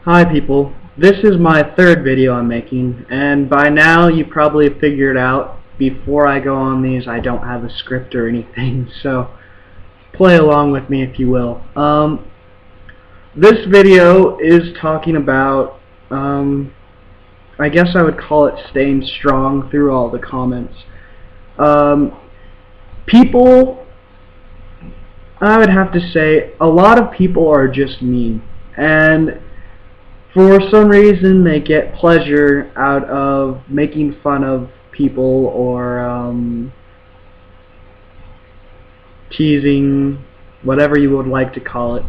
Hi people, this is my third video I'm making, and by now you probably figured out before I go on these I don't have a script or anything, so play along with me if you will. This video is talking about, I guess I would call it staying strong through all the comments. People, I would have to say, a lot of people are just mean, and for some reason they get pleasure out of making fun of people or teasing, whatever you would like to call it.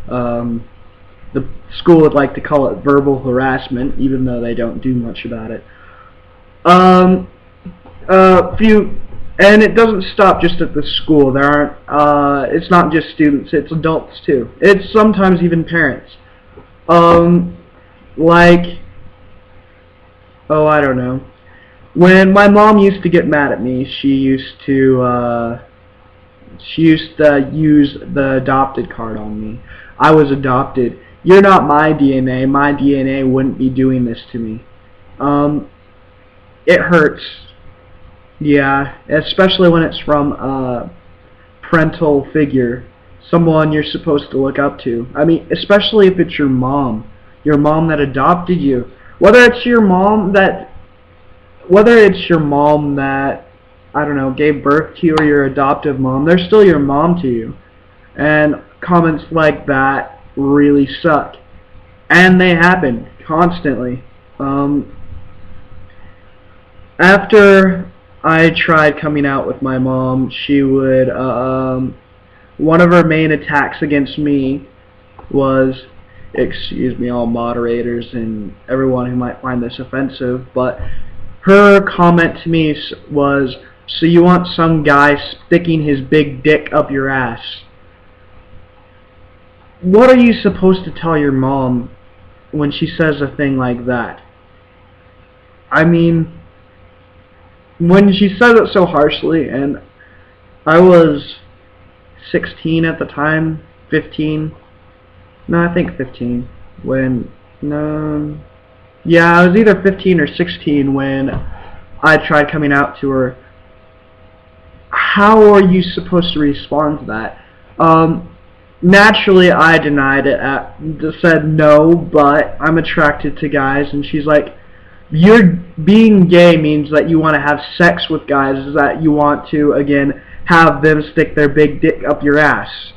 The school would like to call it verbal harassment, even though they don't do much about it. And it doesn't stop just at the school. There aren't. It's not just students. It's adults too. It's sometimes even parents. Like, oh, I don't know. When my mom used to get mad at me, she used to use the adopted card on me. I was adopted. You're not my DNA. My DNA wouldn't be doing this to me. It hurts. Yeah, especially when it's from a parental figure, someone you're supposed to look up to. I mean, especially if it's your mom that adopted you. Whether it's your mom that, I don't know, gave birth to you, or your adoptive mom, they're still your mom to you. And comments like that really suck. And they happen constantly. After I tried coming out with my mom, she would, one of her main attacks against me was, excuse me all moderators and everyone who might find this offensive, but her comment to me was, so you want some guy sticking his big dick up your ass? What are you supposed to tell your mom when she says a thing like that? I mean, when she says it so harshly, and I was 16 at the time, 15. No, I think 15. Yeah, I was either 15 or 16 when I tried coming out to her. How are you supposed to respond to that? Naturally, I denied it. Said no, but I'm attracted to guys, and she's like, being gay means that you want to have sex with guys, is that you want to, again, have them stick their big dick up your ass.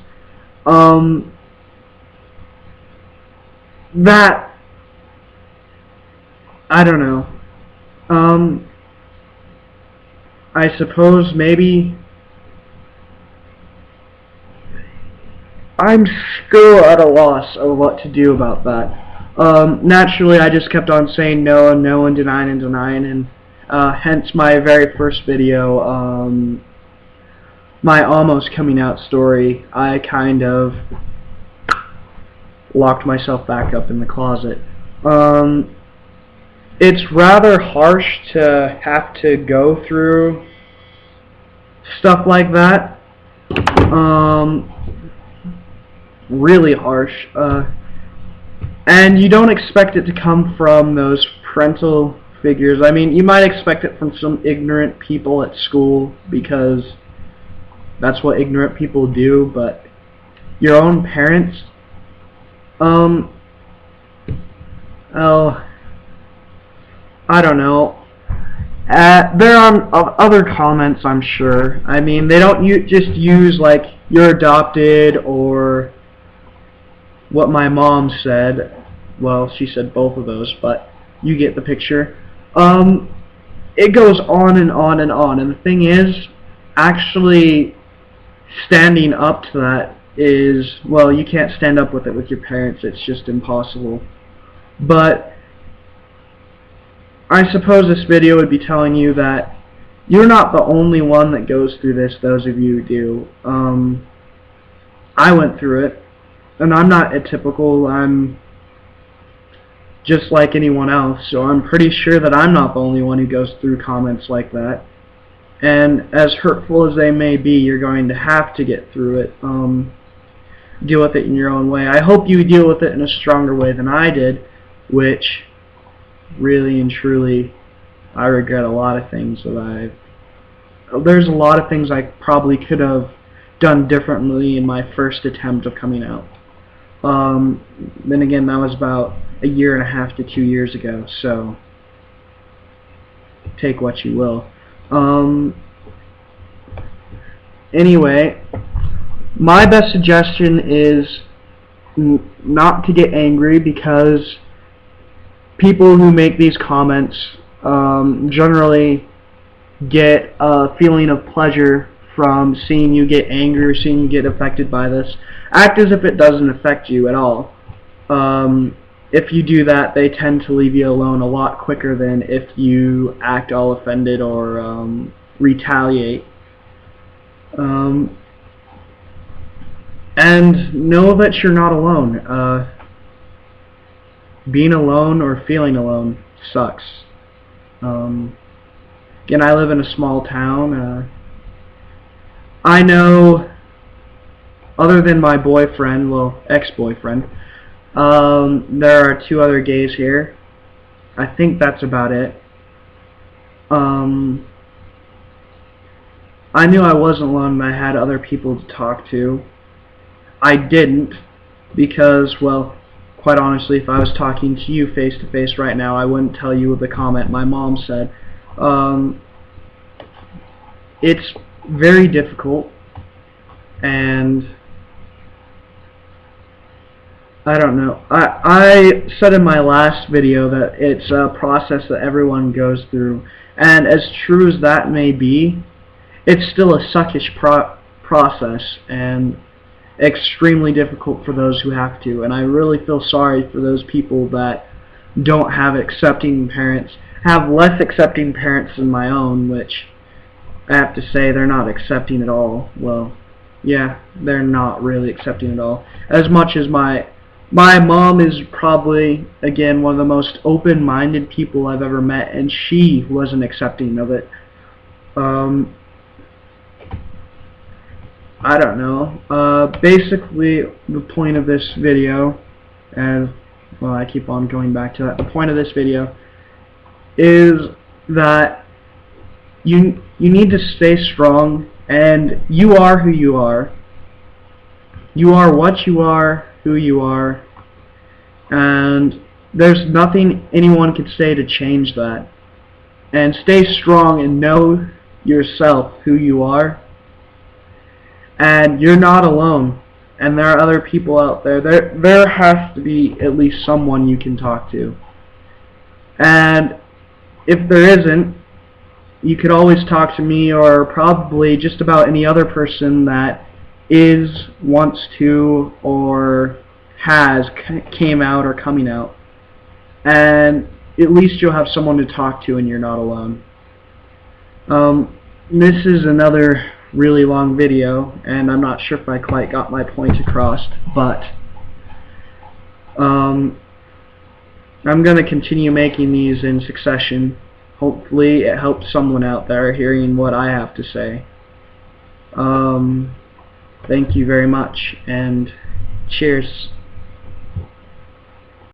That, I don't know. I suppose maybe I'm still at a loss of what to do about that. Naturally, I just kept on saying no and no and denying, and hence my very first video, my almost coming out story. I kind of locked myself back up in the closet. It's rather harsh to have to go through stuff like that. Really harsh. And you don't expect it to come from those parental figures. I mean, you might expect it from some ignorant people at school, because that's what ignorant people do, but your own parents, I don't know. There are other comments, I'm sure. I mean, they don't just use, like, you're adopted, or what my mom said. Well, she said both of those, but you get the picture. It goes on and on and on, and the thing is, actually standing up to that is, well, you can't stand up with it with your parents. It's just impossible. But I suppose this video would be telling you that you're not the only one that goes through this, those of you who do. I went through it, and I'm not atypical. I'm just like anyone else, so I'm pretty sure that I'm not the only one who goes through comments like that. And as hurtful as they may be, you're going to have to get through it. deal with it in your own way. I hope you deal with it in a stronger way than I did, which really and truly I regret a lot of things that there's a lot of things I probably could have done differently in my first attempt of coming out. Then again, that was about a year and a half to 2 years ago, so take what you will. Anyway, my best suggestion is not to get angry, because people who make these comments generally get a feeling of pleasure from seeing you get angry or seeing you get affected by this. Act as if it doesn't affect you at all. If you do that, they tend to leave you alone a lot quicker than if you act all offended or retaliate. And know that you're not alone. Being alone or feeling alone sucks. Again, I live in a small town. I know, other than my boyfriend, well, ex-boyfriend, there are 2 other gays here. I think that's about it. I knew I wasn't alone and I had other people to talk to. I didn't, because, well, quite honestly, if I was talking to you face to face right now, I wouldn't tell you the comment my mom said. It's very difficult, and I don't know. I said in my last video that it's a process that everyone goes through, and as true as that may be, it's still a suckish process and extremely difficult for those who have to. And I really feel sorry for those people that don't have accepting parents, have less accepting parents than my own, which I have to say they're not accepting at all. Well, yeah, they're not really accepting at all. As much as my mom is probably, again, one of the most open-minded people I've ever met, and she wasn't accepting of it. I don't know. Basically, the point of this video, and well, I keep on going back to that, the point of this video is that you need to stay strong, and you are who you are. You are what you are, who you are, and there's nothing anyone can say to change that. And stay strong and know yourself, who you are, and you're not alone, and there are other people out there. There has to be at least someone you can talk to, and if there isn't, you could always talk to me, or probably just about any other person that wants to, or came out or coming out, and at least you'll have someone to talk to and you're not alone. This is another really long video, and I'm not sure if I quite got my point across, but I'm going to continue making these in succession. Hopefully it helps someone out there hearing what I have to say. Thank you very much, and cheers.